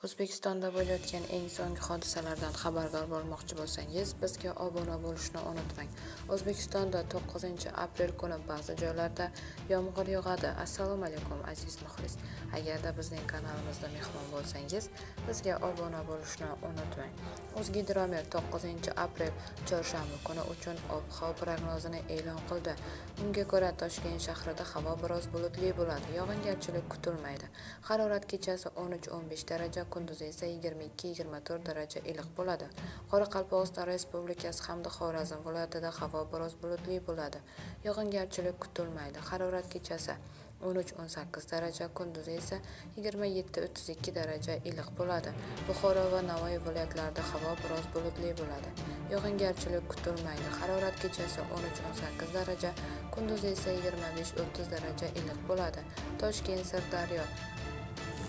O'zbekistonda bo'layotgan eng so'nggi hodisalardan xabardor bo'lmoqchi bo'lsangiz, bizga obuna bo'lishni unutmang. O'zbekistonda 9 aprel kuni ba'zi joylarda yomg'ir yog'adi. Assalomu alaykum aziz muxlis. Agarda bizning kanalimizda mehmon bo'lsangiz, bizga obuna bo'lishni unutmang. O'zgidromet 9 aprel chorshanba kuni uchun ob-havo prognozini e'lon qildi. Unga ko'ra Toshkent shahrida havo biroz bulutli bo'ladi, yog'ingarchilik kutilmaydi. Harorat kechasi 13-15 daraja, kunduzi esa 22-24 daraja iliq bo'ladi. Qoraqalpog'iston Respublikasi hamda Xorazm viloyatida havo biroz bulutli bo'ladi. Yog'ingarchilik kutilmaydi. Harorat kechasi 13-18 daraja, kunduzi esa 27-32 daraja iliq bo'ladi. Buxoro va Navoiy viloyatlarida havo biroz bulutli bo'ladi. Yog'ingarchilik kutilmaydi. Harorat kechasi 13-18 daraja, kunduzi esa 25-30 daraja iliq bo'ladi. Toshkent, Sirdaryo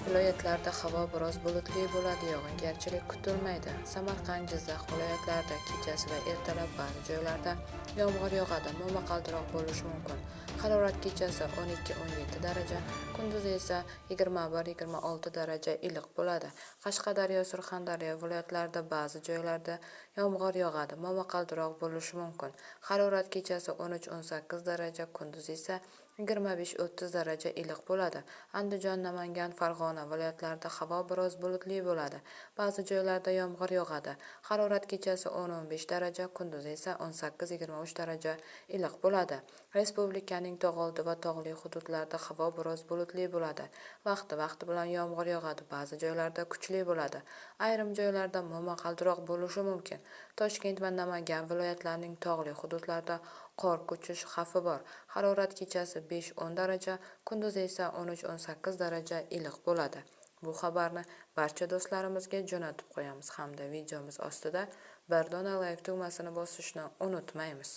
viloyatlarida havo biroz bulutli bo'ladi, yog'ingarchilik kutilmaydi. Samarqand, Jizzax viloyatlarida kechasi va ertalab ba'zi joylarda yomg'ir yog'adi, momaqaldiroq bo'lishi mumkin. Harorat kechasi 12-17 daraja, kunduzi esa 21-26 daraja iliq bo'ladi. Qashqadaryo, Surxondaryo viloyatlarida ba'zi joylarda yomg'ir yog'adi, momaqaldiroq bo'lishi mumkin. Harorat kechasi 13-18 daraja, kunduzi esa 25-30 daraja iliq bo'ladi. Andijon, Namangan, Farg'ona viloyatlarida havo biroz bulutli bo'ladi. Ba'zi joylarda yomg'ir yog'adi. Harorat kechasi 10-15 daraja, kunduzi esa 18-23 daraja iliq bo'ladi. Respublikaning tog' oldi va tog'li hududlarida havo biroz bulutli bo'ladi. Vaqti bilan yomg'ir yog'adi. Ba'zi joylarda kuchli bo'ladi. Ayrim joylarda momaqaldiroq bo'lishi mumkin. Toshkent va Namangan viloyatlarining tog'li hududlarida qor ko'chishi xavfi bor. Harorat kechasi 5-10 daraja, kunduzi esa 13-18 daraja iliq bo'ladi. Bu xabarni barcha do'stlarimizga jo'natib qo'yamiz hamda videomiz ostida bir dona like tugmasini bosishni unutmaymiz.